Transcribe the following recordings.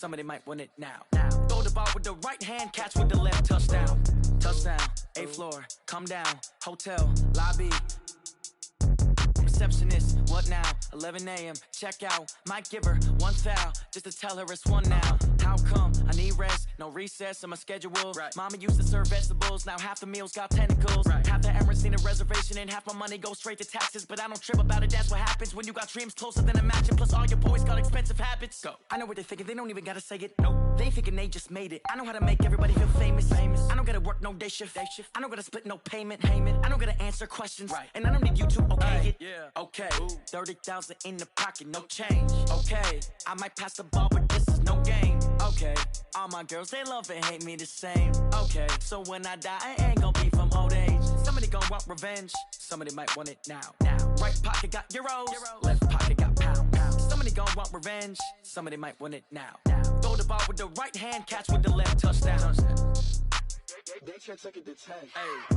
Somebody might win it now. Throw the ball with the right hand, catch with the left, touchdown. Touchdown, 8th floor, come down, hotel, lobby. Receptionist, what now? 11 a.m., check out. Might give her one foul, just to tell her it's one now. How come? I need rest, no recess in my schedule. Right. Mama used to serve vegetables, now half the meals got tentacles. Right. Half the Emirates need a reservation and half my money goes straight to taxes. But I don't trip about it, that's what happens when you got dreams closer than a match. Plus all your boys got expensive habits. Go. I know what they're thinking, they don't even gotta say it. Nope. They thinking they just made it. I know how to make everybody feel famous. I don't gotta work no day shift. I don't gotta split no payment. I don't gotta answer questions. Right. And I don't need you to okay it. Yeah. Okay, 30,000 in the pocket, no change. Okay, I might pass the ball, but this is no game. Okay, all my girls, they love and hate me the same. Okay, so when I die, I ain't gonna be from old age. Somebody gon' want revenge, somebody might want it now. Right pocket got euros, left pocket got pound. Somebody gon' want revenge, somebody might want it now. Throw the ball with the right hand, catch with the left, touchdown. They can't take it to 10. Hey.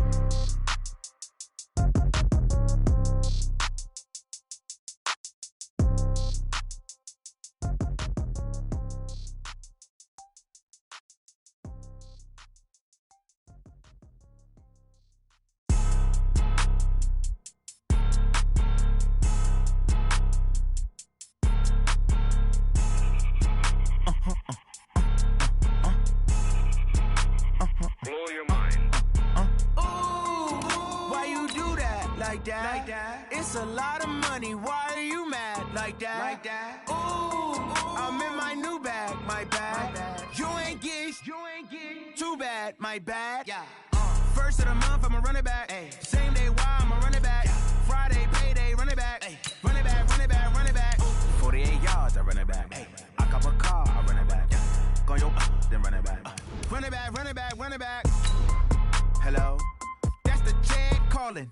Blow your mind. Why you do that like that? It's a lot of money. Why are you mad like that? Ooh, I'm in my new bag, my bad. You ain't get too bad, my bad. Yeah. First of the month, I'ma run it back. Ay. Same day, why I'ma run it back. Friday, payday, run it back. Ay. Run it back, run it back, run it back. 48 yards, I run it back. Ay. I cop a car, I run it back. Go yo, then run it back. Run it back, run it back, run it back. Hello? That's the jag calling.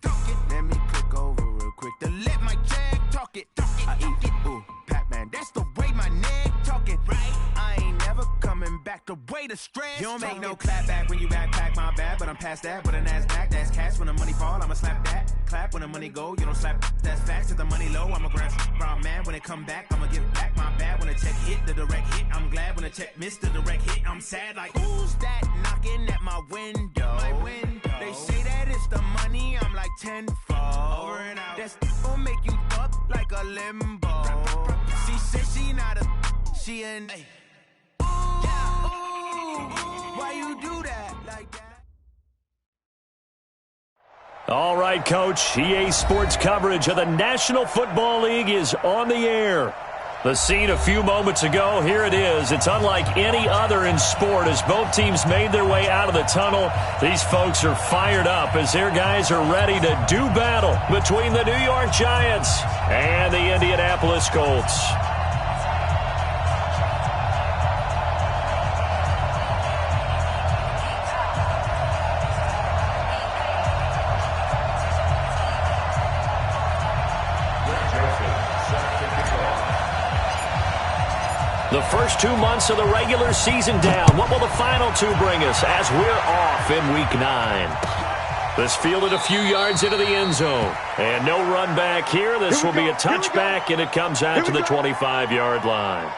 Let me click over real quick to let my jag talk it. I eat it, ooh, Pac-Man. That's the way my neck talking. Right? I ain't never coming back the way the stress. You don't make no clap back when you backpack, my bad, but I'm past that. With a NASDAQ, that's cash. When the money fall, I'ma slap that. Clap when the money go, you don't slap. That's facts. If the money low, I'ma grab brown man. When it come back, I'ma give back my bad. When the check hit, the direct hit. I'm glad when the check missed the direct hit. I'm sad like, who's that knocking at my window? They say that it's the money, I'm like tenfold. Over and out. That's gon' make you up like a limbo. She said she not a, she an. Ooh, why you do that like that? All right, Coach. EA Sports coverage of the National Football League is on the air. The scene a few moments ago, here it is. It's unlike any other in sport as both teams made their way out of the tunnel. These folks are fired up as their guys are ready to do battle between the New York Giants and the Indianapolis Colts. The first 2 months of the regular season down. What will the final two bring us as we're off in Week 9? This fielded a few yards into the end zone. And no run back here. This will be a touchback, and it comes out to the 25-yard line.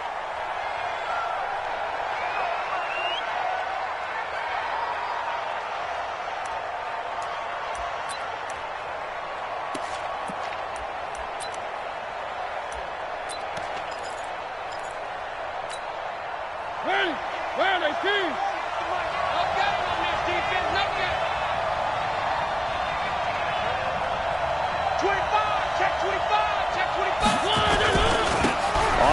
Where are they, teams? No game on this defense, no game. 25, check 25, check 25.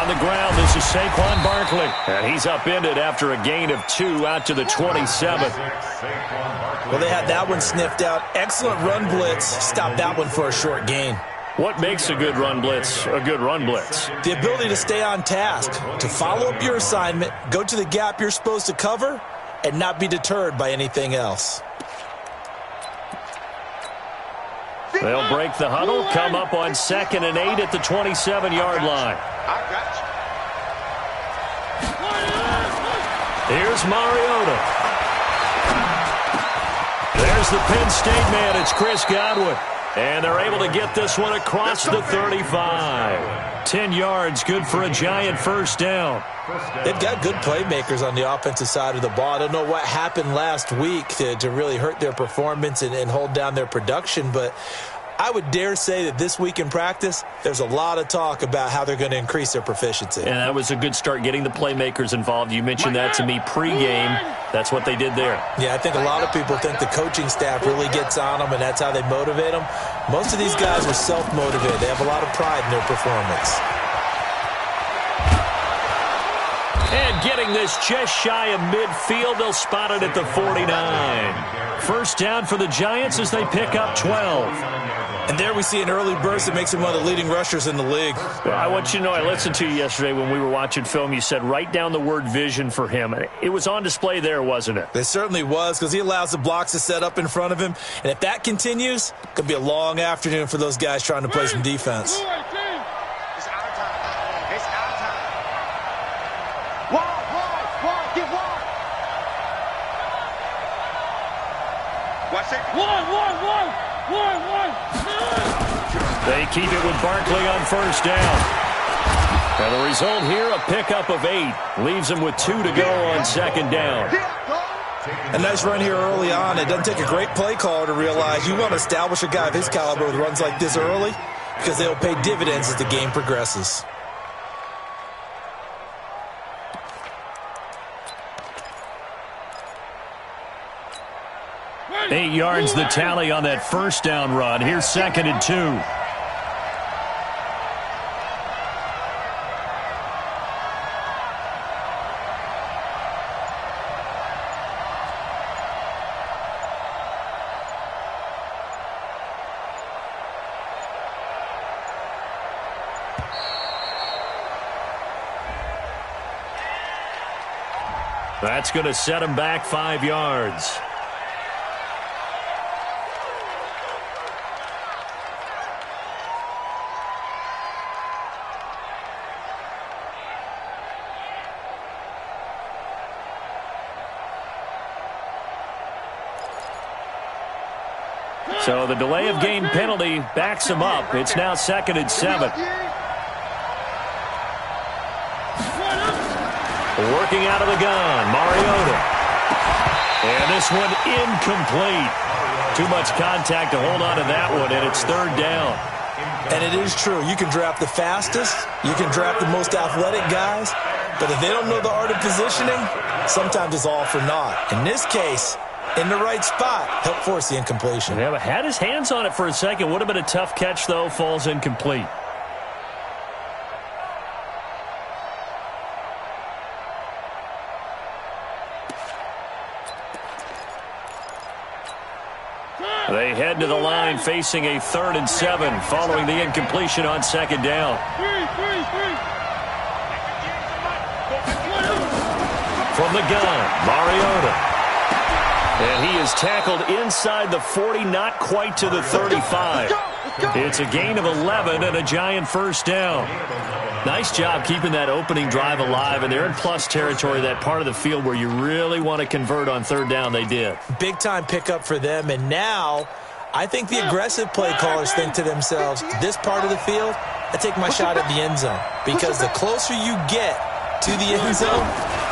On the ground, this is Saquon Barkley. And he's upended after a gain of 2 out to the 27. Well, they had that one sniffed out. Excellent run blitz. Stopped that one for a short gain. What makes a good run blitz a good run blitz? The ability to stay on task, to follow up your assignment, go to the gap you're supposed to cover, and not be deterred by anything else. They'll break the huddle, come up on 2nd and 8 at the 27-yard line. I got you. Here's Mariota. There's the Penn State man. It's Chris Godwin. And they're able to get this one across the 35. 10 yards, good for a Giant first down. They've got good playmakers on the offensive side of the ball. I don't know what happened last week to really hurt their performance and hold down their production, but I would dare say that this week in practice, there's a lot of talk about how they're going to increase their proficiency. And that was a good start, getting the playmakers involved. You mentioned that to me pregame. That's what they did there. Yeah, I think a lot of people think the coaching staff really gets on them, and that's how they motivate them. Most of these guys are self-motivated. They have a lot of pride in their performance. And getting this just shy of midfield, they'll spot it at the 49. First down for the Giants as they pick up 12. And there we see an early burst that makes him one of the leading rushers in the league. Well, I want you to know, I listened to you yesterday when we were watching film. You said write down the word vision for him. It was on display there, wasn't it? It certainly was, because he allows the blocks to set up in front of him. And if that continues, it could be a long afternoon for those guys trying to play some defense. It's our time. It's our time. Wide, get wide. Watch it. One. They keep it with Barkley on first down. And the result here, a pickup of 8. Leaves them with 2 to go on second down. A nice run here early on. It doesn't take a great play caller to realize you want to establish a guy of his caliber with runs like this early, because they'll pay dividends as the game progresses. Eight yards the tally on that first down run. Here's second and 2. That's going to set him back 5 yards. So the delay of game penalty backs him up. It's now second and 7. Working out of the gun, Mariota. And this one incomplete. Too much contact to hold on to that one, and it's third down. And it is true. You can draft the fastest. You can draft the most athletic guys. But if they don't know the art of positioning, sometimes it's all for naught. In this case, in the right spot, helped force the incompletion. Yeah, but had his hands on it for a second. Would have been a tough catch, though. Falls incomplete. They head to the line facing a 3rd and 7 following the incompletion on second down. From the gun, Mariota. And he is tackled inside the 40, not quite to the 35. It's a gain of 11 and a Giant first down. Nice job keeping that opening drive alive, and they're in plus territory, that part of the field where you really want to convert on third down. They did. Big-time pickup for them, and now I think the aggressive play callers think to themselves, this part of the field, I take my shot at the end zone, because the closer you get to the end zone,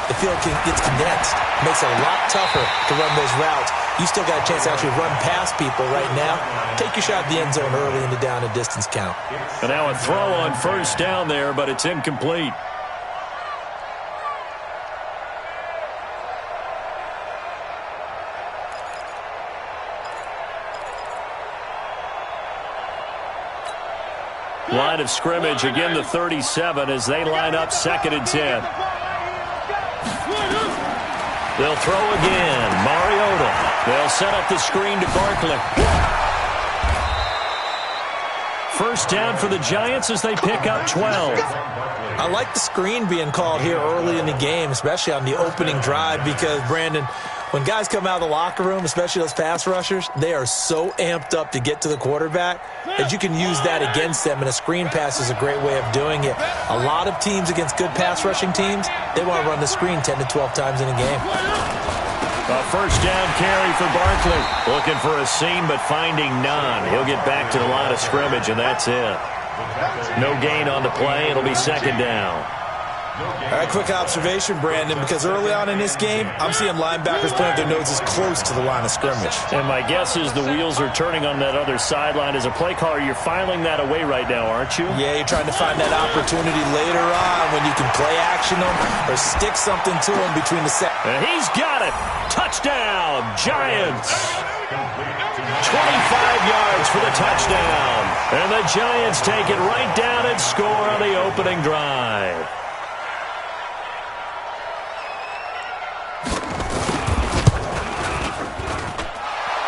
the field gets condensed. It makes it a lot tougher to run those routes. You still got a chance to actually run past people right now. Take your shot at the end zone early in the down and distance count. And now a throw on first down there, but it's incomplete. Line of scrimmage, again the 37 as they line up second and 10. They'll throw again. Mariota. They'll set up the screen to Barkley. First down for the Giants as they pick up 12. I like the screen being called here early in the game, especially on the opening drive, because, Brandon, when guys come out of the locker room, especially those pass rushers, they are so amped up to get to the quarterback that you can use that against them, and a screen pass is a great way of doing it. A lot of teams against good pass rushing teams, they want to run the screen 10 to 12 times in a game. A first down carry for Barkley. Looking for a seam, but finding none. He'll get back to the line of scrimmage, and that's it. No gain on the play. It'll be second down. All right, quick observation, Brandon, because early on in this game, I'm seeing linebackers playing their noses close to the line of scrimmage. And my guess is the wheels are turning on that other sideline. As a play caller, you're filing that away right now, aren't you? Yeah, you're trying to find that opportunity later on when you can play action them or stick something to them between the set. And he's got it. Touchdown, Giants. 25 yards for the touchdown. And the Giants take it right down and score on the opening drive.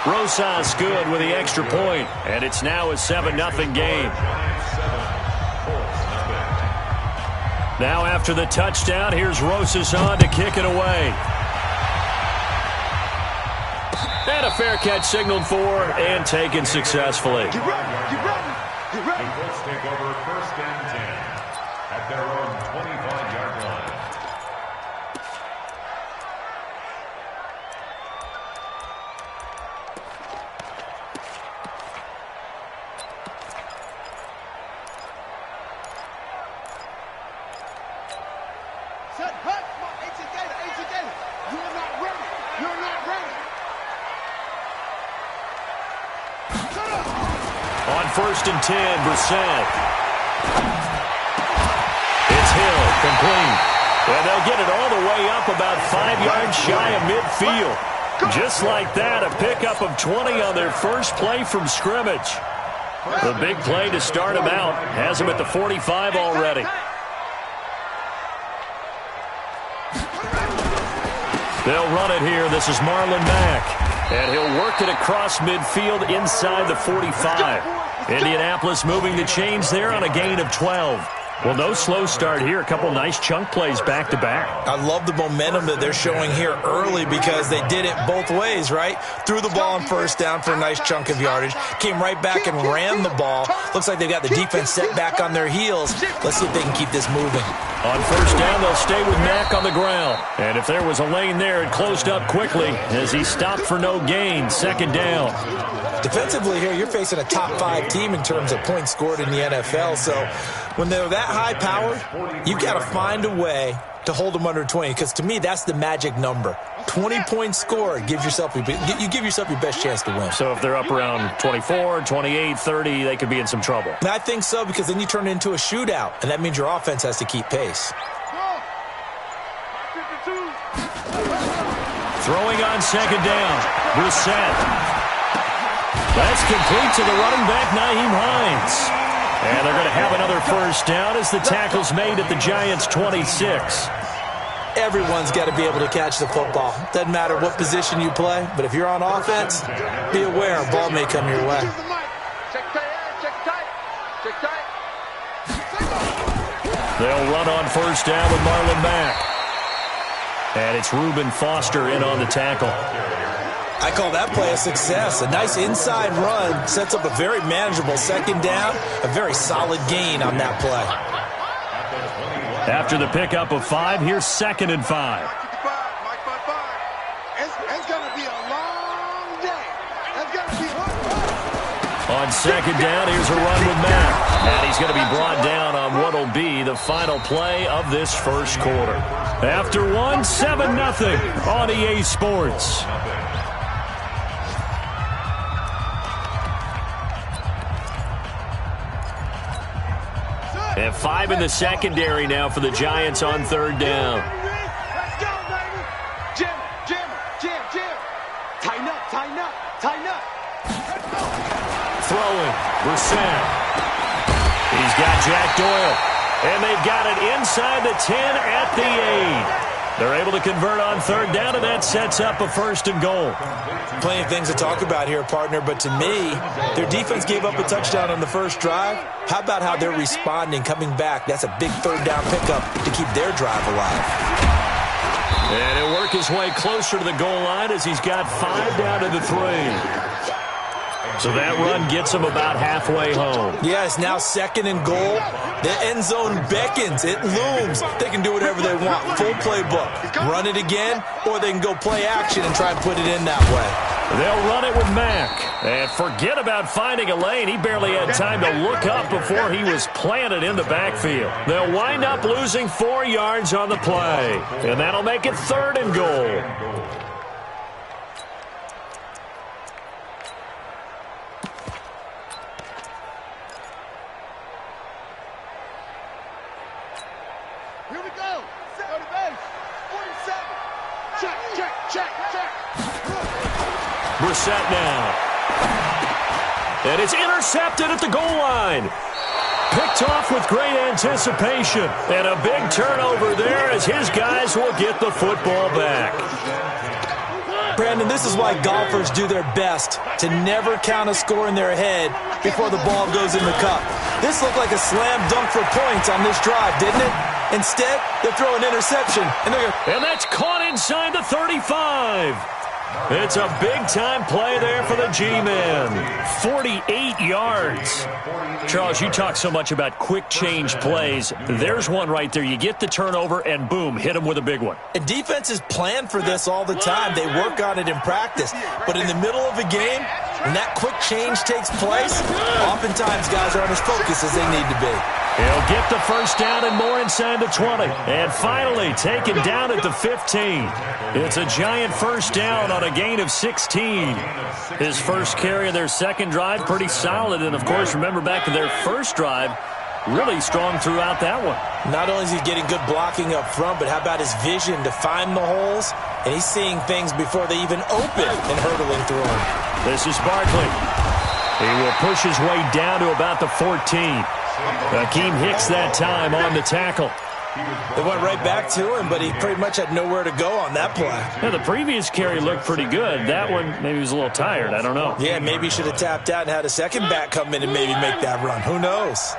Rosas good with the extra point, and it's now a 7-0 game. Now after the touchdown, here's Rosas on to kick it away. And a fair catch signaled for and taken successfully. Get ready, get ready, get ready. Let's take over first and 10 at their own 25-yard line. Set, hut, come on, AT Gator. You're not ready. You're not ready. Shut up. On first and 10, Brissett. It's Hill, complete. And they'll get it all the way up about 5 yards shy of midfield. Just like that, a pickup of 20 on their first play from scrimmage. The big play to start him out has him at the 45 already. They'll run it here. This is Marlon Mack. And he'll work it across midfield inside the 45. Indianapolis moving the chains there on a gain of 12. Well, no slow start here. A couple nice chunk plays back-to-back. I love the momentum that they're showing here early because they did it both ways, right? Threw the ball on first down for a nice chunk of yardage. Came right back and ran the ball. Looks like they've got the defense set back on their heels. Let's see if they can keep this moving. On first down, they'll stay with Mack on the ground. And if there was a lane there, it closed up quickly as he stopped for no gain. Second down. Defensively here, you're facing a top-5 team in terms of points scored in the NFL. So when they're that high-powered, you've got to find a way to hold them under 20. Because to me, that's the magic number. 20 points scored gives yourself you give yourself your best chance to win. So if they're up around 24, 28, 30, they could be in some trouble. And I think so, because then you turn it into a shootout, and that means your offense has to keep pace. Throwing on second down. Brissett. That's complete to the running back, Nyheim Hines. And they're going to have another first down as the tackle's made at the Giants' 26. Everyone's got to be able to catch the football. Doesn't matter what position you play, but if you're on offense, be aware a ball may come your way. They'll run on first down with Marlon Mack. And it's Reuben Foster in on the tackle. I call that play a success. A nice inside run sets up a very manageable second down, a very solid gain on that play. After the pickup of 5, here's second and 5. It's going to be a long day. It's going to be On second down, here's a run with Mack. And he's going to be brought down on what will be the final play of this first quarter. After 1, 7-0 on EA Sports. And 5 in the secondary now for the Giants on third down. Let's go, baby. Jim. Tighten up. Throwing, Brissett. He's got Jack Doyle. And they've got it inside the 10 at the 8. They're able to convert on third down, and that sets up a first and goal. Plenty of things to talk about here, partner, but to me, their defense gave up a touchdown on the first drive. How about how they're responding, coming back? That's a big third down pickup to keep their drive alive. And he'll work his way closer to the goal line as he's got 5 down to the 3. So that run gets them about halfway home. Yeah, it's now 2nd and goal. The end zone beckons. It looms. They can do whatever they want. Full playbook. Run it again, or they can go play action and try and put it in that way. They'll run it with Mack. And forget about finding a lane. He barely had time to look up before he was planted in the backfield. They'll wind up losing 4 yards on the play. And that'll make it 3rd and goal. Here we go. 30 base. 47. Check, check, check, check. Brissett now. And it's intercepted at the goal line. Picked off with great anticipation. And a big turnover there as his guys will get the football back. Brandon, this is why golfers do their best to never count a score in their head before the ball goes in the cup. This looked like a slam dunk for points on this drive, didn't it? Instead, they throw an interception. And that's caught inside the 35. It's a big-time play there for the G-men. 48 yards. Charles, you talk so much about quick change plays. There's one right there. You get the turnover, and boom, hit them with a big one. And defenses plan for this all the time. They work on it in practice. But in the middle of a game, when that quick change takes place, oftentimes guys aren't as focused as they need to be. He'll get the first down and more inside the 20. And finally taken down at the 15. It's a giant first down on a gain of 16. His first carry of their second drive, pretty solid. And, of course, remember back to their first drive, really strong throughout that one. Not only is he getting good blocking up front, but how about his vision to find the holes? And he's seeing things before they even open and hurtling through them. This is Barkley. He will push his way down to about the 14. Akeem Hicks that time on the tackle. They went right back to him, but he pretty much had nowhere to go on that play. Yeah, the previous carry looked pretty good. That one, maybe he was a little tired. I don't know. Yeah, maybe he should have tapped out and had a second back come in and maybe make that run. Who knows?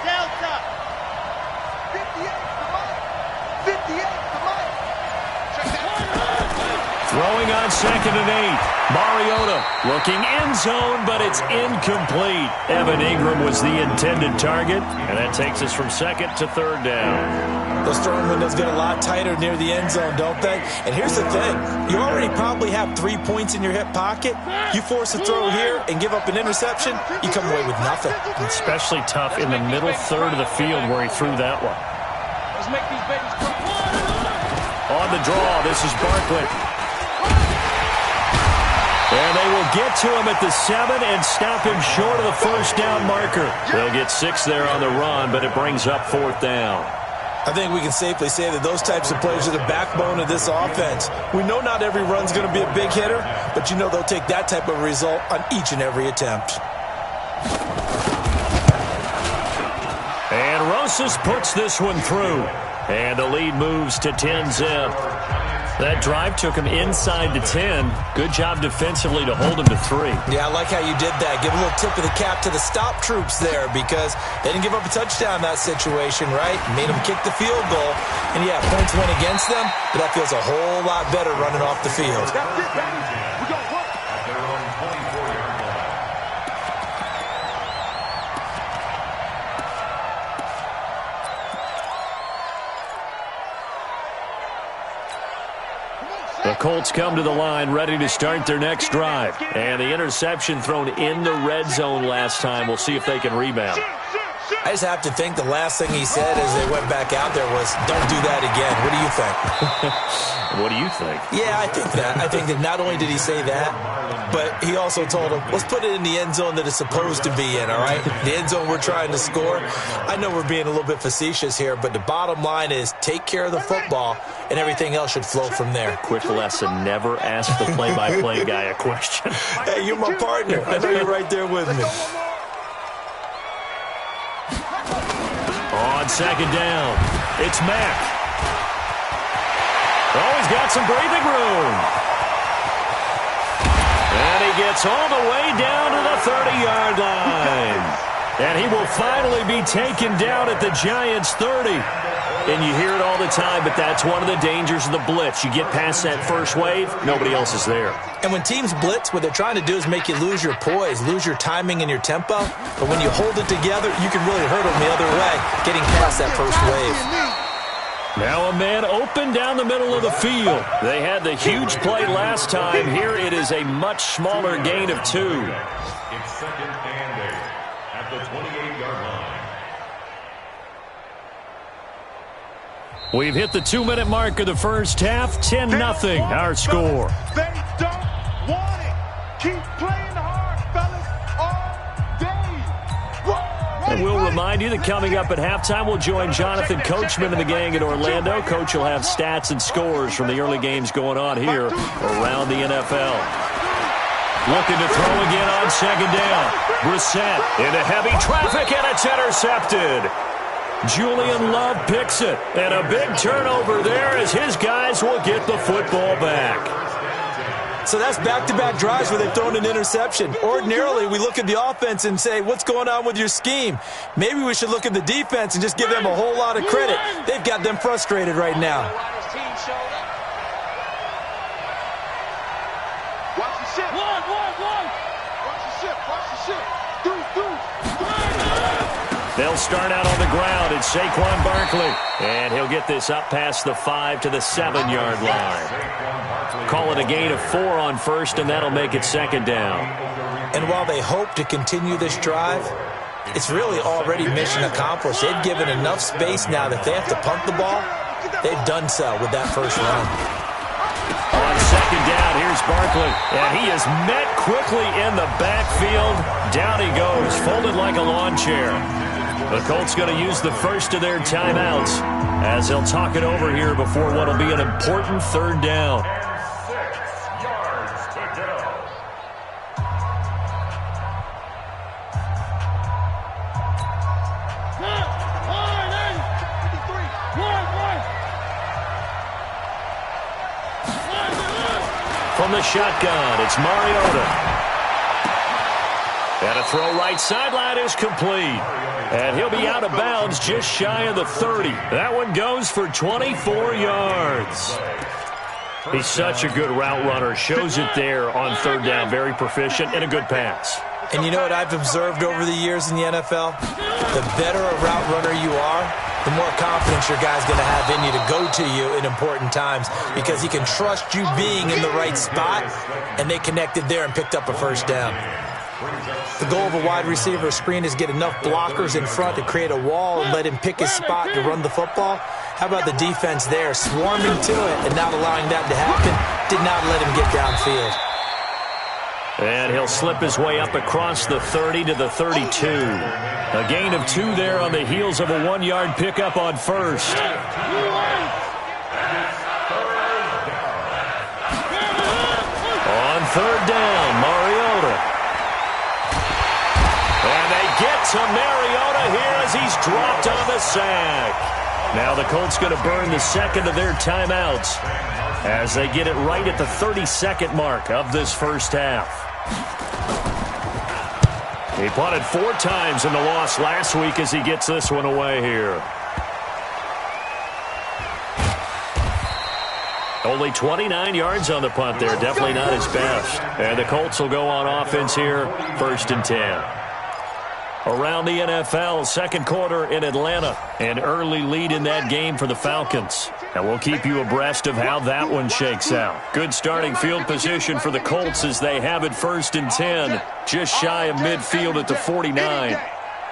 Delta. 58 to Mike. 58 to Mike. Check that. Throwing on 2nd and 8. Mariota looking end zone, but it's incomplete. Evan Ingram was the intended target, and that takes us from 2nd to 3rd down. Those throwing windows get a lot tighter near the end zone, don't they? And here's the thing. You already probably have 3 points in your hip pocket. You force a throw here and give up an interception, you come away with nothing. Especially tough in the middle third of the field where he threw that one. Let's make these babies cry. On the draw, this is Barkley. And they will get to him at the 7 and stop him short of the first down marker. They'll get 6 there on the run, but it brings up 4th down. I think we can safely say that those types of plays are the backbone of this offense. We know not every run's going to be a big hitter, but you know they'll take that type of result on each and every attempt. And Rosas puts this one through. And the lead moves to 10-zip. That drive took him inside the 10. Good job defensively to hold him to 3. Yeah, I like how you did that. Give a little tip of the cap to the stop troops there because they didn't give up a touchdown in that situation, right? Made them kick the field goal. And, yeah, points went against them, but that feels a whole lot better running off the field. That's it, baby. We got work. At their own 24-yard line. The Colts come to the line ready to start their next drive. And the interception thrown in the red zone last time. We'll see if they can rebound. I just have to think the last thing he said as they went back out there was, don't do that again. What do you think? What do you think? Yeah, I think that. I think that not only did he say that, but he also told him, let's put it in the end zone that it's supposed to be in, all right? The end zone we're trying to score. I know we're being a little bit facetious here, but the bottom line is take care of the football, and everything else should flow from there. Quick lesson, never ask the play-by-play guy a question. Hey, you're my partner. I know you're right there with me. On 2nd down, it's Mack. Oh, he's got some breathing room. And he gets all the way down to the 30-yard line. And he will finally be taken down at the Giants' 30. And you hear it all the time, but that's one of the dangers of the blitz. You get past that first wave, nobody else is there. And when teams blitz, what they're trying to do is make you lose your poise, lose your timing and your tempo. But when you hold it together, you can really hurt them the other way, getting past that first wave. Now a man open down the middle of the field. They had the huge play last time. Here it is a much smaller gain of 2. It's second and 8 at the 28-yard line. We've hit the 2-minute mark of the first half. 10-0 our score. They don't want it. Keep playing hard, fellas, all day. And we'll remind you that coming up at halftime, we'll join Jonathan Coachman and the gang in Orlando. Coach will have stats and scores from the early games going on here around the NFL. Looking to throw again on second down. Brissett into heavy traffic, and it's intercepted. Julian Love picks it, and a big turnover there as his guys will get the football back. So that's back-to-back drives where they've thrown an interception. Ordinarily, we look at the offense and say, what's going on with your scheme? Maybe we should look at the defense and just give them a whole lot of credit. They've got them frustrated right now. Watch the ship. Watch the ship. Watch the ship. They'll start out on the ground. It's Saquon Barkley. And he'll get this up past the 5 to the 7-yard line. Call it a gain of 4 on first, and that'll make it second down. And while they hope to continue this drive, it's really already mission accomplished. They've given enough space now that they have to punt the ball. They've done so with that first run. On second down, here's Barkley. And he is met quickly in the backfield. Down he goes, folded like a lawn chair. The Colts going to use the first of their timeouts as they'll talk it over here before what will be an important third down. And 6 yards to go. From the shotgun, it's Mariota. And a throw right sideline is complete. And he'll be out of bounds just shy of the 30. That one goes for 24 yards. He's such a good route runner. Shows it there on third down. Very proficient and a good pass. And you know what I've observed over the years in the NFL? The better a route runner you are, the more confidence your guy's going to have in you to go to you in important times because he can trust you being in the right spot, and they connected there and picked up a first down. The goal of a wide receiver screen is get enough blockers in front to create a wall and let him pick his spot to run the football. How about the defense there, swarming to it and not allowing that to happen? Did not let him get downfield. And he'll slip his way up across the 30 to the 32. A gain of 2 there on the heels of a 1-yard pickup on first. On third down, Mariota. And they get to Mariota here as he's dropped on the sack. Now the Colts going to burn the second of their timeouts as they get it right at the 32nd mark of this first half. He punted 4 times in the loss last week as he gets this one away here. Only 29 yards on the punt there. Definitely not his best. And the Colts will go on offense here, 1st and 10. Around the NFL, second quarter in Atlanta. An early lead in that game for the Falcons. And we'll keep you abreast of how that one shakes out. Good starting field position for the Colts as they have it 1st and 10. Just shy of midfield at the 49.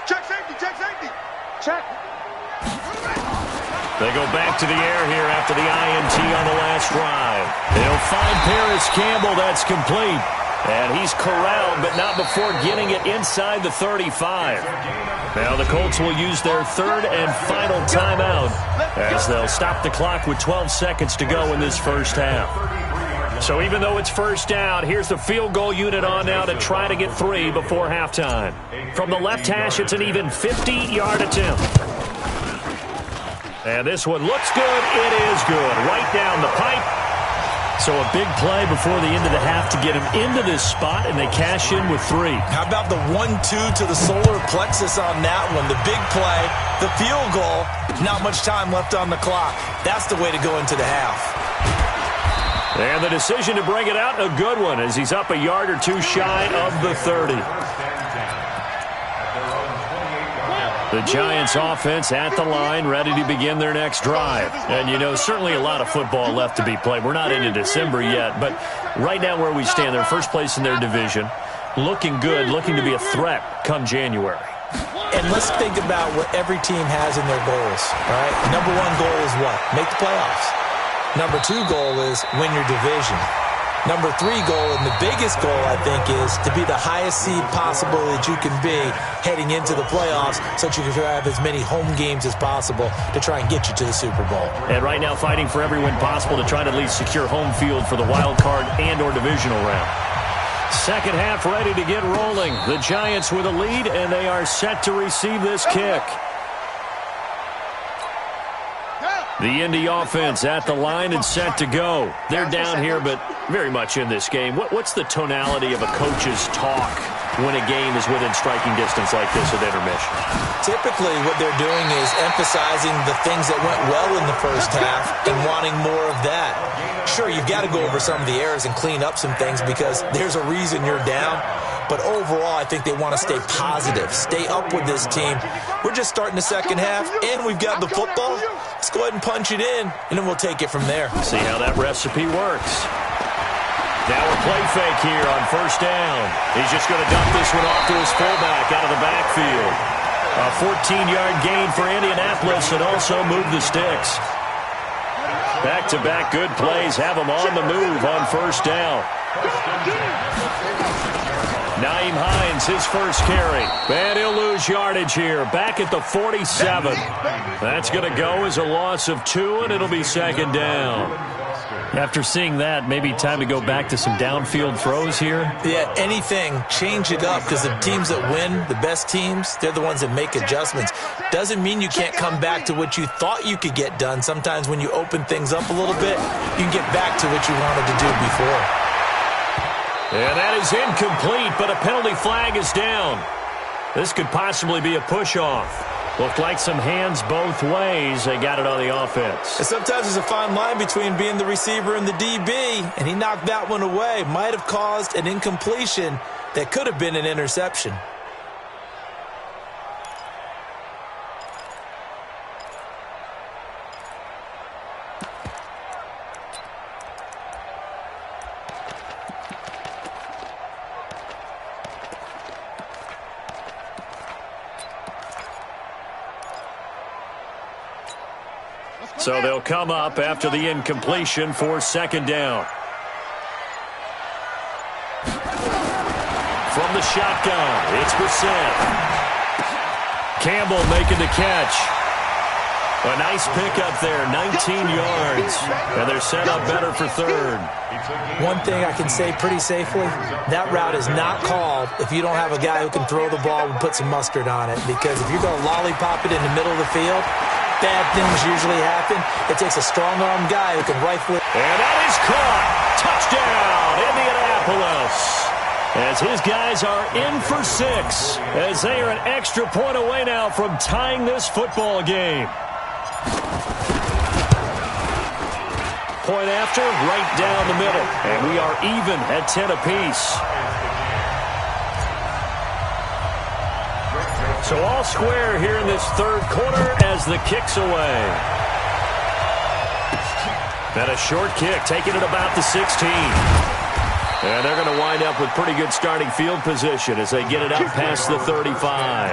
Check safety, check safety. Check. They go back to the air here after the INT on the last drive. They'll find Paris Campbell. That's complete. And he's corralled, but not before getting it inside the 35. Now the Colts will use their third and final timeout as they'll stop the clock with 12 seconds to go in this first half. So even though it's first down, here's the field goal unit on now to try to get 3 before halftime. From the left hash, it's an even 50-yard attempt. And this one looks good. It is good. Right down the pipe. So a big play before the end of the half to get him into this spot, and they cash in with 3. How about the 1-2 to the solar plexus on that one? The big play, the field goal, not much time left on the clock. That's the way to go into the half. And the decision to bring it out, a good one, as he's up a yard or 2 shy of the 30. The Giants offense at the line, ready to begin their next drive. And, you know, certainly a lot of football left to be played. We're not into December yet, but right now where we stand, they're first place in their division, looking good, looking to be a threat come January. And let's think about what every team has in their goals, all right? Number 1 goal is what? Make the playoffs. Number 2 goal is win your division. Number 3 goal, and the biggest goal, I think, is to be the highest seed possible that you can be heading into the playoffs so that you can have as many home games as possible to try and get you to the Super Bowl. And right now fighting for every win possible to try to at least secure home field for the wild card and or divisional round. Second half ready to get rolling. The Giants with a lead, and they are set to receive this kick. The Indy offense at the line and set to go. They're down here, but very much in this game. What's the tonality of a coach's talk when a game is within striking distance like this at intermission? Typically, what they're doing is emphasizing the things that went well in the first half and wanting more of that. Sure, you've got to go over some of the errors and clean up some things because there's a reason you're down. But overall, I think they want to stay positive, stay up with this team. We're just starting the second half, and we've got the football. Let's go ahead and punch it in, and then we'll take it from there. See how that recipe works. Now a play fake here on first down. He's just going to dump this one off to his fullback out of the backfield. A 14-yard gain for Indianapolis and also move the sticks. Back-to-back good plays have them on the move on first down. Naeem Hines, his first carry. And he'll lose yardage here. Back at the 47. That's going to go as a loss of 2, and it'll be second down. After seeing that, maybe time to go back to some downfield throws here. Yeah, anything. Change it up because the teams that win, the best teams, they're the ones that make adjustments. Doesn't mean you can't come back to what you thought you could get done. Sometimes when you open things up a little bit, you can get back to what you wanted to do before. And that is incomplete, but a penalty flag is down. This could possibly be a push-off. Looked like some hands both ways. They got it on the offense. And sometimes there's a fine line between being the receiver and the DB, and he knocked that one away. Might have caused an incompletion that could have been an interception. So they'll come up after the incompletion for second down. From the shotgun, it's Brissett. Campbell making the catch. A nice pickup there, 19 yards. And they're set up better for third. One thing I can say pretty safely, that route is not called if you don't have a guy who can throw the ball and put some mustard on it. Because if you're going to lollipop it in the middle of the field, bad things usually happen. It takes a strong-arm guy who can rifle it. And that is caught. Touchdown, Indianapolis. As his guys are in for 6, as they are an extra point away now from tying this football game. Point after, right down the middle. And we are even at 10 apiece. So all square here in this third quarter as the kick's away. And a short kick, taking it about the 16. And they're going to wind up with pretty good starting field position as they get it up past the 35.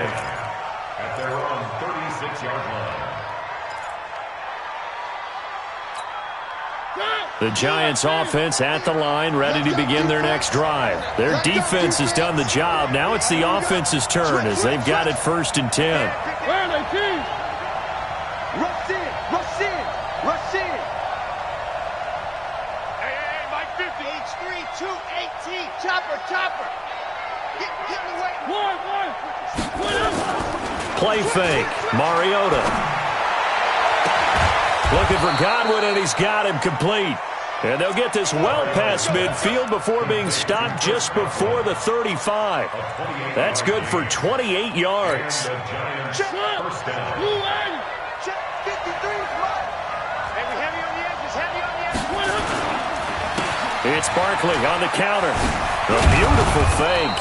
At their own 36-yard line. The Giants offense at the line, ready to begin their next drive. Their defense has done the job. Now it's the offense's turn as they've got it 1st and 10. Where are they, team? Rush in, rush in, rush in. Hey, Mike 50. H3, 218, chopper, chopper. Get away. One. Play fake, Mariota. Looking for Godwin, and he's got him complete. And they'll get this well past midfield before being stopped just before the 35. That's good for 28 yards. Check. Blue line. Check. 53. Heavy on the edges. Heavy on the edges. It's Barkley on the counter. A beautiful fake.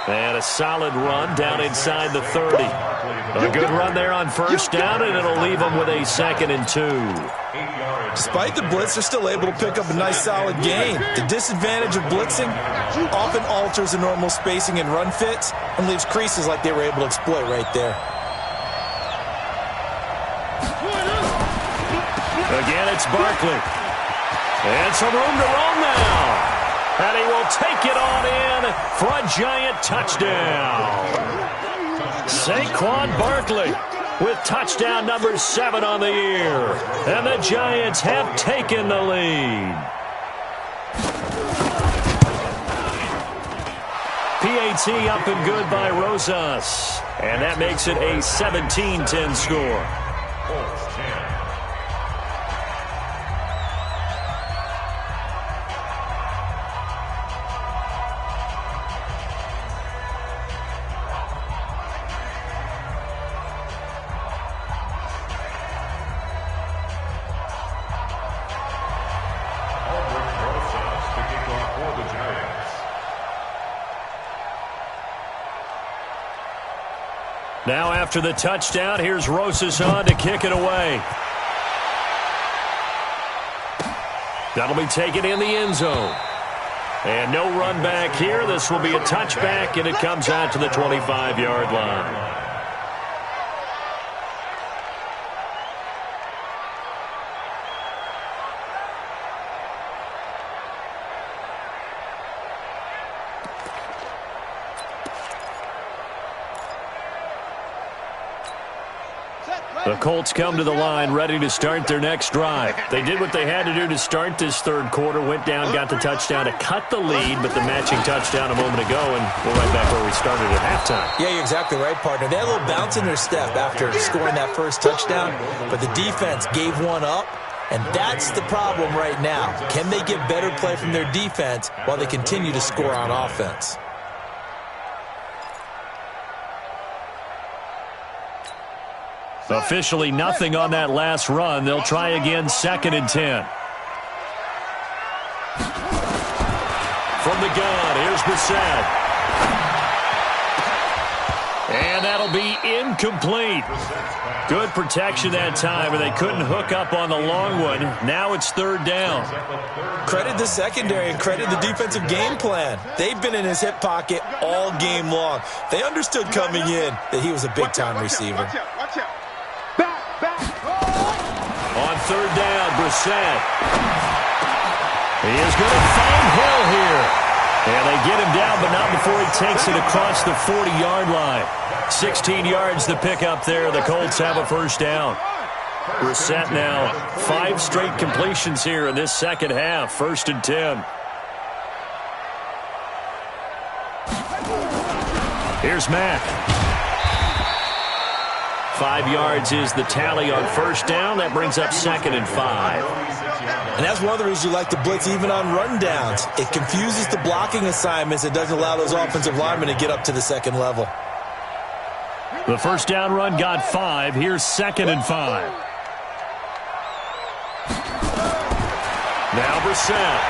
And a solid run down inside the 30. A good run there on first down, and it'll leave them with a 2nd and 2. Despite the blitz, they're still able to pick up a nice solid gain. The disadvantage of blitzing often alters the normal spacing and run fits and leaves creases like they were able to exploit right there. Again, it's Barkley. And some room to roam now. And he will take it on in for a giant touchdown. Saquon Barkley with touchdown number 7 on the year. And the Giants have taken the lead. PAT up and good by Rosas. And that makes it a 17-10 score. Now after the touchdown, here's Rosas on to kick it away. That'll be taken in the end zone. And no run back here. This will be a touchback, and it comes out to the 25-yard line. The Colts come to the line ready to start their next drive. They did what they had to do to start this third quarter, went down, got the touchdown to cut the lead, but the matching touchdown a moment ago, and we're right back where we started at halftime. Yeah, you're exactly right, partner. They had a little bounce in their step after scoring that first touchdown, but the defense gave one up, and that's the problem right now. Can they get better play from their defense while they continue to score on offense? Officially nothing on that last run. They'll try again, 2nd and 10. From the gun, here's Brissett. And that'll be incomplete. Good protection that time, and they couldn't hook up on the long one. Now it's 3rd down. Credit the secondary and credit the defensive game plan. They've been in his hip pocket all game long. They understood coming in that he was a big-time receiver. Watch out. On 3rd down, Brissett. He is going to find Hill here. And they get him down, but not before he takes it across the 40-yard line. 16 yards to pick up there. The Colts have a first down. Brissett now 5 straight completions here in this second half. 1st and 10. Here's Mack. 5 yards is the tally on first down. That brings up 2nd and 5. And that's one of the reasons you like to blitz even on run downs. It confuses the blocking assignments. It doesn't allow those offensive linemen to get up to the second level. The first down run got 5. Here's 2nd and 5. Now Brissett.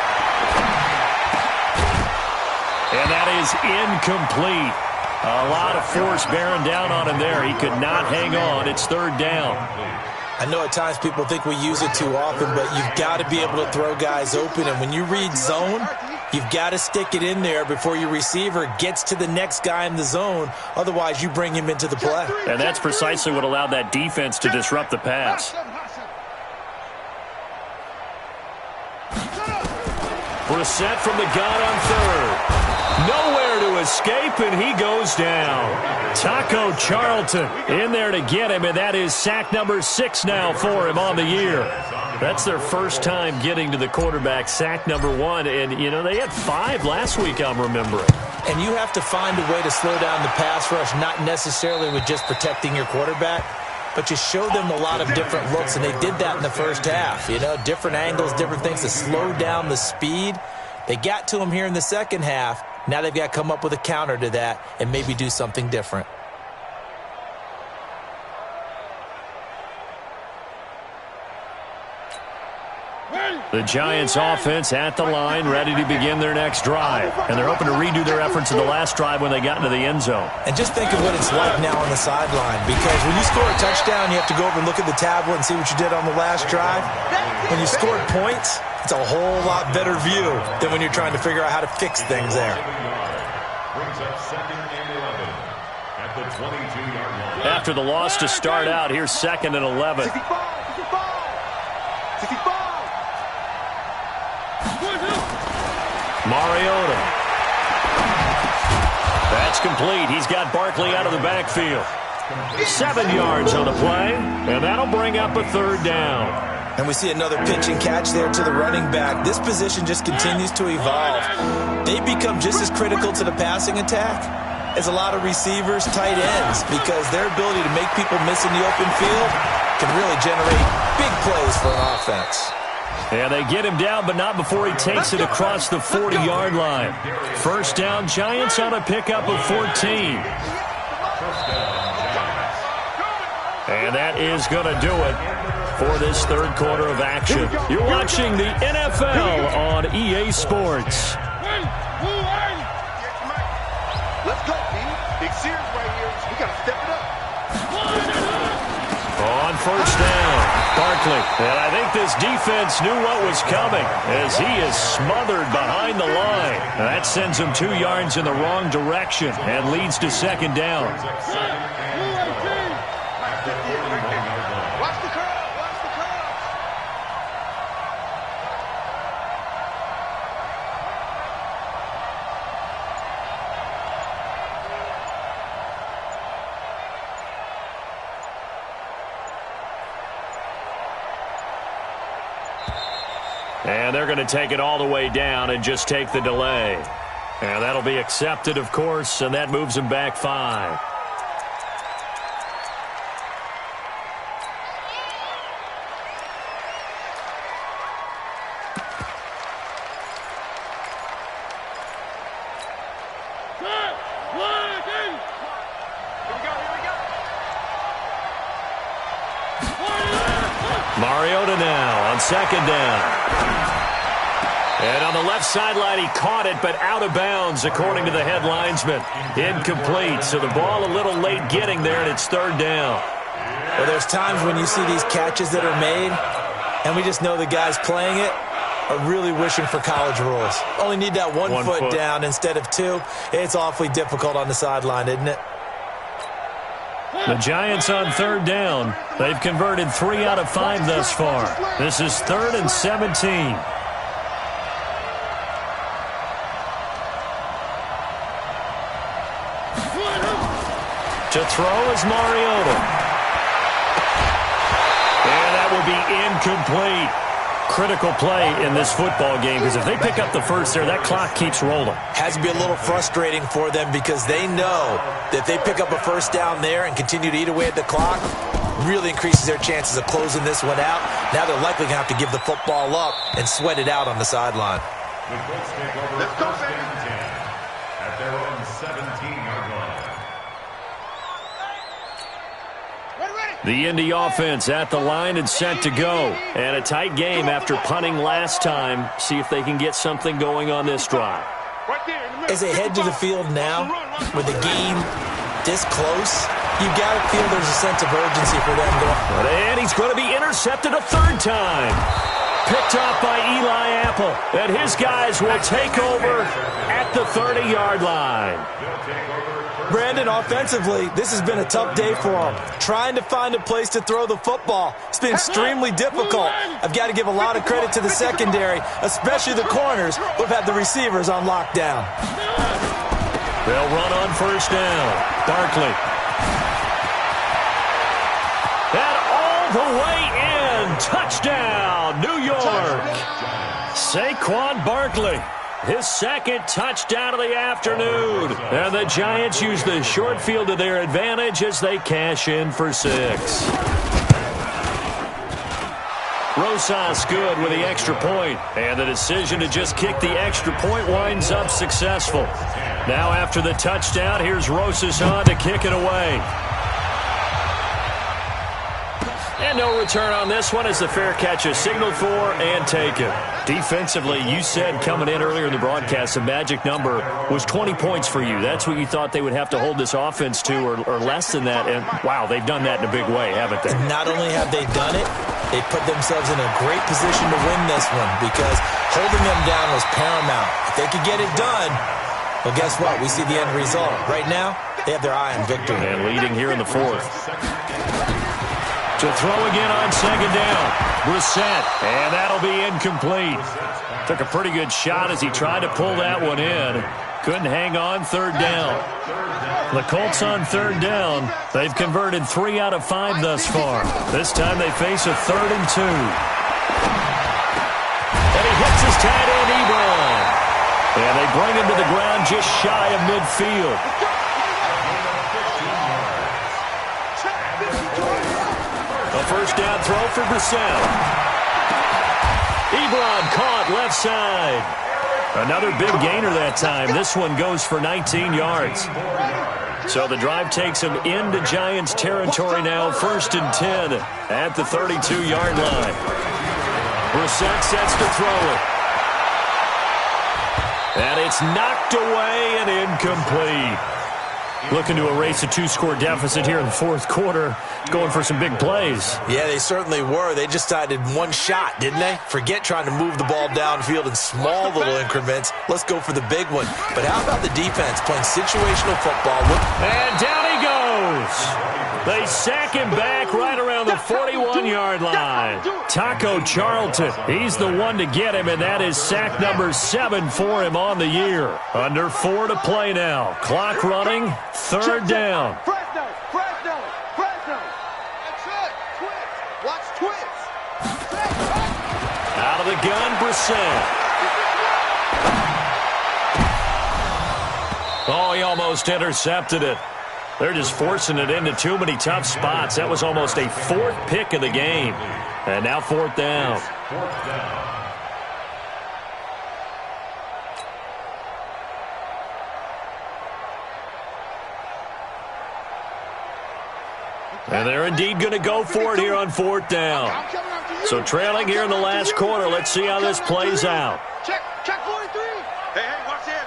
And that is incomplete. A lot of force bearing down on him there. He could not hang on. It's 3rd down. I know at times people think we use it too often, but you've got to be able to throw guys open. And when you read zone, you've got to stick it in there before your receiver gets to the next guy in the zone. Otherwise, you bring him into the play. And that's precisely what allowed that defense to disrupt the pass. Brissett from the gun on 3rd. Nowhere to escape, and he goes down. Taco Charlton in there to get him, and that is sack number 6 now for him on the year. That's their first time getting to the quarterback, sack number 1. And, you know, they had 5 last week, I'm remembering. And you have to find a way to slow down the pass rush, not necessarily with just protecting your quarterback. but you show them a lot of different looks, and they did that in the first half. You know, different angles, different things to slow down the speed. They got to him here in the second half. Now they've got to come up with a counter to that and maybe do something different. The Giants offense at the line, ready to begin their next drive. And they're hoping to redo their efforts in the last drive when they got into the end zone. And just think of what it's like now on the sideline, because when you score a touchdown, you have to go over and look at the tablet and see what you did on the last drive. When you scored points, it's a whole lot better view than when you're trying to figure out how to fix things there. Brings up 2nd and 11 at the 22-yard line. After the loss to start out, here's 2nd and 11. 65. Mariota. That's complete. He's got Barkley out of the backfield. 7 yards on the play, and that'll bring up a 3rd down. And we see another pitch and catch there to the running back. This position just continues to evolve. They become just as critical to the passing attack as a lot of receivers, tight ends, because their ability to make people miss in the open field can really generate big plays for an offense. And they get him down, but not before he takes it across the 40-yard line. 1st down, Giants on a pickup of 14. And that is going to do it for this 3rd quarter of action. You're watching the NFL on EA Sports. Let's go, team. Big series right here. We got to step it up. On 1st down, Barkley. And I think this defense knew what was coming as he is smothered behind the line. And that sends him 2 yards in the wrong direction and leads to 2nd down. Watch the curve. Watch the curve. And they're going to take it all the way down and just take the delay. And that'll be accepted, of course, and that moves them back 5. Mariota now on 2nd down. And on the left sideline, he caught it, but out of bounds, according to the head linesman. Incomplete, so the ball a little late getting there, and it's 3rd down. Well, there's times when you see these catches that are made, and we just know the guys playing it are really wishing for college rules. Only need that one foot down instead of 2. It's awfully difficult on the sideline, isn't it? The Giants on 3rd down. They've converted 3 out of 5 thus far. This is 3rd and 17. To throw is Mariota. And that will be incomplete. Critical play in this football game, because if they pick up the first there, that clock keeps rolling. Has to be a little frustrating for them, because they know that if they pick up a first down there and continue to eat away at the clock, really increases their chances of closing this one out. Now they're likely going to have to give the football up and sweat it out on the sideline. The Colts take over 1st and 10 at their own 17-yard line. The Indy offense at the line and set to go. And a tight game after punting last time. See if they can get something going on this drive. As they head to the field now, with the game this close, you got to feel there's a sense of urgency for them. And he's going to be intercepted a 3rd time. Picked off by Eli Apple. And his guys will take over at the 30-yard line. Brandon, offensively, this has been a tough day for them. Trying to find a place to throw the football. It's been extremely difficult. I've got to give a lot of credit to the secondary, especially the corners who've had the receivers on lockdown. They'll run on 1st down. Barkley. And all the way in. Touchdown, New York. Saquon Barkley. his second touchdown of the afternoon. And the Giants use the short field to their advantage as they cash in for 6. Rosas good with the extra point, and the decision to just kick the extra point winds up successful. Now after the touchdown, here's Rosas on to kick it away. And no return on this one as the fair catch is signaled for and taken. Defensively, you said coming in earlier in the broadcast, the magic number was 20 points for you. That's what you thought they would have to hold this offense to or less than that. And, wow, they've done that in a big way, haven't they? And not only have they done it, they put themselves in a great position to win this one because holding them down was paramount. If they could get it done, well, guess what? We see the end result. Right now, they have their eye on victory. And leading here in the 4th. To throw again on second down. Brissett, and that'll be incomplete. Took a pretty good shot as he tried to pull that one in. Couldn't hang on third down. The Colts on third down. They've converted 3 out of 5 thus far. This time they face a 3rd and 2. And he hits his tight end, Ebron. And they bring him to the ground just shy of midfield. A first down throw for Brissett. Ebron caught left side. Another big gainer that time. This one goes for 19 yards. So the drive takes him into Giants territory now. 1st and 10 at the 32-yard line. Brissett sets to throw it. And it's knocked away and incomplete. Looking to erase a 2-score deficit here in the 4th quarter. Going for some big plays. Yeah, they certainly were. They just decided one shot, didn't they? Forget trying to move the ball downfield in small little increments. Let's go for the big one. But how about the defense playing situational football? And down he goes. They sack him back right around the 41-yard line. Taco Charlton, he's the one to get him, and that is sack number 7 for him on the year. Under 4 to play now. Clock running, 3rd down. Fresno. That's it. Twitch. Watch Twitch. Out of the gun, Brissett. Oh, he almost intercepted it. They're just forcing it into too many tough spots. That was almost a 4th pick of the game. And now 4th down. And they're indeed going to go for it here on 4th down. So trailing here in the last quarter. Let's see how this plays out. Check 43. Hey, watch this.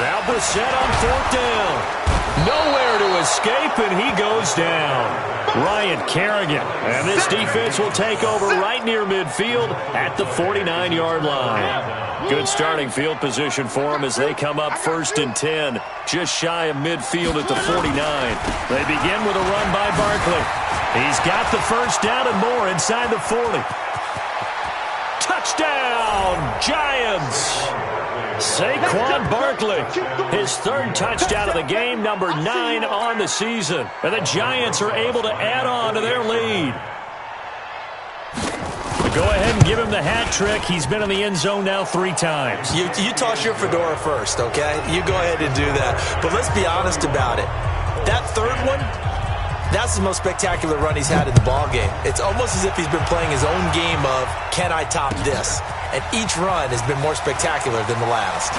Now Brissett on 4th down. Nowhere to escape, and he goes down. Ryan Kerrigan. And this defense will take over right near midfield at the 49-yard line. Good starting field position for them as they come up 1st and 10. Just shy of midfield at the 49. They begin with a run by Barkley. He's got the first down and more inside the 40. Touchdown, Giants! Saquon Barkley, his 3rd touchdown of the game, number 9 on the season. And the Giants are able to add on to their lead. Go ahead and give him the hat trick. He's been in the end zone now 3 times. You toss your fedora first, okay? You go ahead and do that. But let's be honest about it. That 3rd one, that's the most spectacular run he's had in the ballgame. It's almost as if he's been playing his own game of, can I top this? And each run has been more spectacular than the last.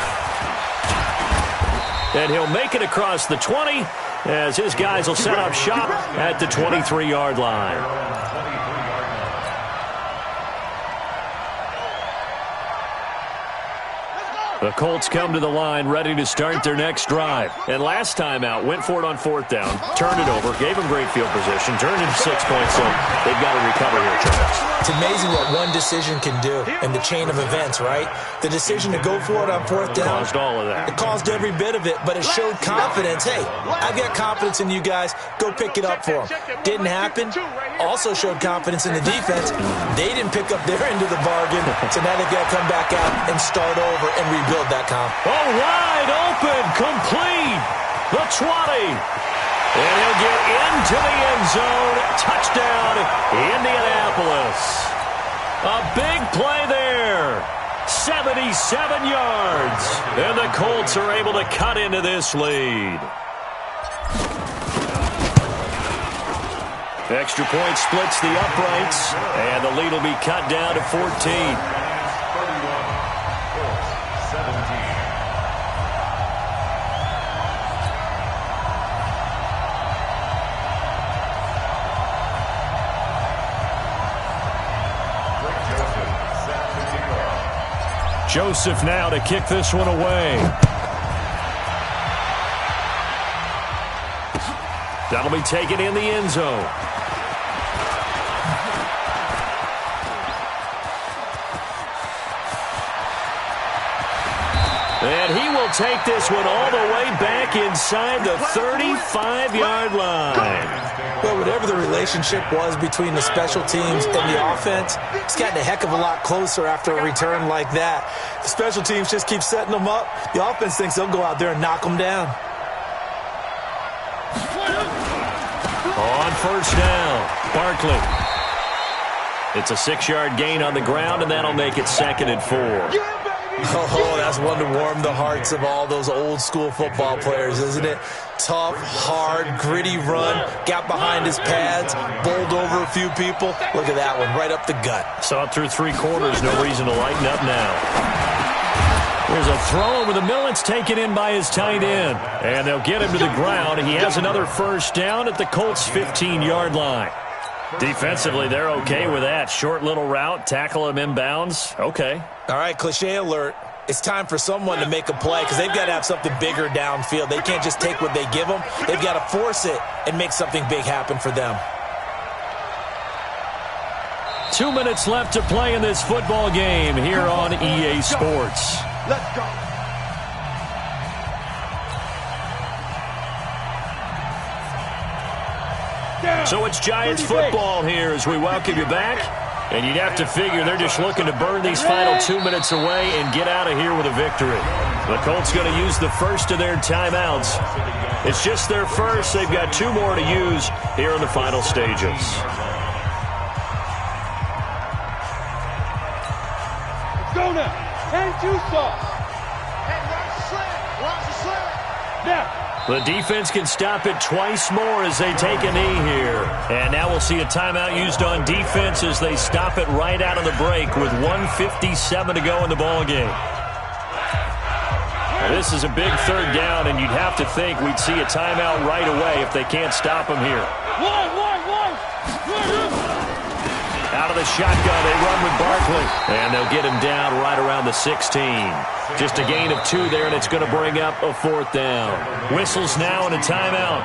And he'll make it across the 20 as his guys will set up shop at the 23-yard line. The Colts come to the line ready to start their next drive. And last time out, went for it on 4th down, turned it over, gave them great field position, turned it 6 points, so they've got to recover here, Charles. It's amazing what one decision can do in the chain of events, right? The decision to go for it on 4th down. Caused all of that. It caused every bit of it, but it showed confidence. Hey, I've got confidence in you guys. Go pick it up for them. Didn't happen. Also showed confidence in the defense. They didn't pick up their end of the bargain, so now they've got to come back out and start over and rebuild that comp. Oh, wide open, complete. The 20. And he'll get into the end zone. Touchdown, Indianapolis. A big play there. 77 yards. And the Colts are able to cut into this lead. Extra point splits the uprights, and the lead will be cut down to 14. 31, Colts 17. Joseph now to kick this one away. That'll be taken in the end zone. And he will take this one all the way back inside the 35-yard line. Well, whatever the relationship was between the special teams and the offense, it's gotten a heck of a lot closer after a return like that. The special teams just keep setting them up. The offense thinks they'll go out there and knock them down. On first down, Barkley. It's a 6-yard gain on the ground, and that'll make it 2nd and 4. Oh, that's one to warm the hearts of all those old-school football players, isn't it? Tough, hard, gritty run, got behind his pads, bowled over a few people. Look at that one, right up the gut. Saw it through 3 quarters, no reason to lighten up now. There's a throw over the middle. It's taken in by his tight end. And they'll get him to the ground. He has another first down at the Colts' 15-yard line. Defensively, they're okay with that. Short little route, tackle him inbounds. Okay. All right, cliche alert. It's time for someone to make a play because they've got to have something bigger downfield. They can't just take what they give them. They've got to force it and make something big happen for them. 2 minutes left to play in this football game here on EA Sports. Let's go. So it's Giants football here as we welcome you back. And you'd have to figure they're just looking to burn these final 2 minutes away and get out of here with a victory. The Colts going to use the first of their timeouts. It's just their first. They've got 2 more to use here in the final stages. Let's go now. And you saw. Hey, watch the slant. Watch the slant. Now. The defense can stop it twice more as they take a knee here. And now we'll see a timeout used on defense as they stop it right out of the break with 1:57 to go in the ballgame. This is a big 3rd down, and you'd have to think we'd see a timeout right away if they can't stop him here. One. Out of the shotgun, they run with Barkley. And they'll get him down right around the 16. Just a gain of 2 there, and it's going to bring up a 4th down. Whistles now and a timeout.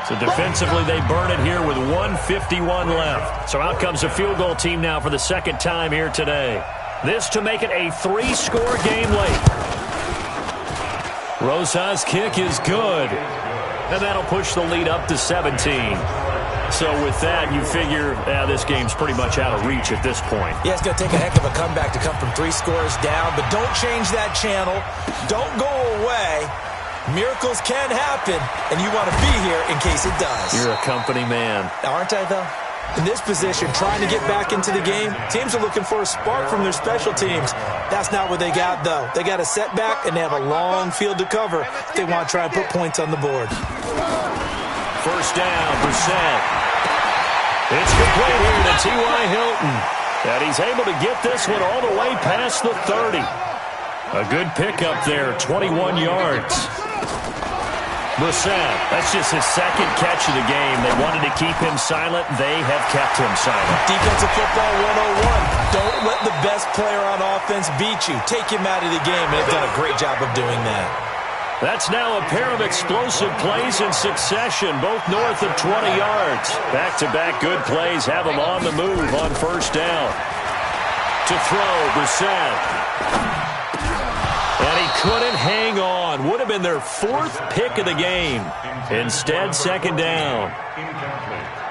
So defensively, they burn it here with 1:51 left. So out comes a field goal team now for the 2nd time here today. This to make it a 3-score game late. Rosa's kick is good. And that'll push the lead up to 17. So with that, you figure this game's pretty much out of reach at this point. Yeah, it's going to take a heck of a comeback to come from 3 scores down, but don't change that channel. Don't go away. Miracles can happen, and you want to be here in case it does. You're a company man. Aren't I, though? In this position, trying to get back into the game, teams are looking for a spark from their special teams. That's not what they got, though. They got a setback, and they have a long field to cover if they want to try and put points on the board. First down, Brissett. It's complete here to T.Y. Hilton. And he's able to get this one all the way past the 30. A good pickup there, 21 yards. Brissett, that's just his 2nd catch of the game. They wanted to keep him silent. They have kept him silent. Defensive football 101. Don't let the best player on offense beat you. Take him out of the game, and they've done a great job of doing that. That's now a pair of explosive plays in succession, both north of 20 yards. Back-to-back good plays have them on the move on first down. To throw, Brissett. And he couldn't hang on. Would have been their 4th pick of the game. Instead, 2nd down.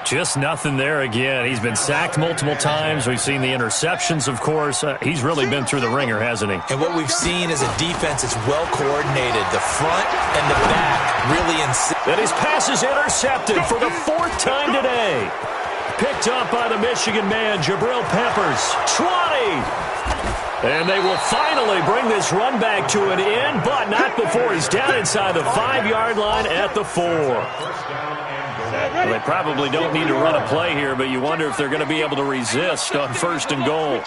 Just nothing there again. He's been sacked multiple times. We've seen the interceptions, of course. He's really been through the ringer, hasn't he? And what we've seen is a defense that's well coordinated. The front and the back really insist. And his pass is intercepted for the 4th time today. Picked up by the Michigan man, Jabril Peppers. 20. And they will finally bring this run back to an end, but not before he's down inside the 5-yard line at the 4. Well, they probably don't need to run a play here, but you wonder if they're going to be able to resist on 1st and goal.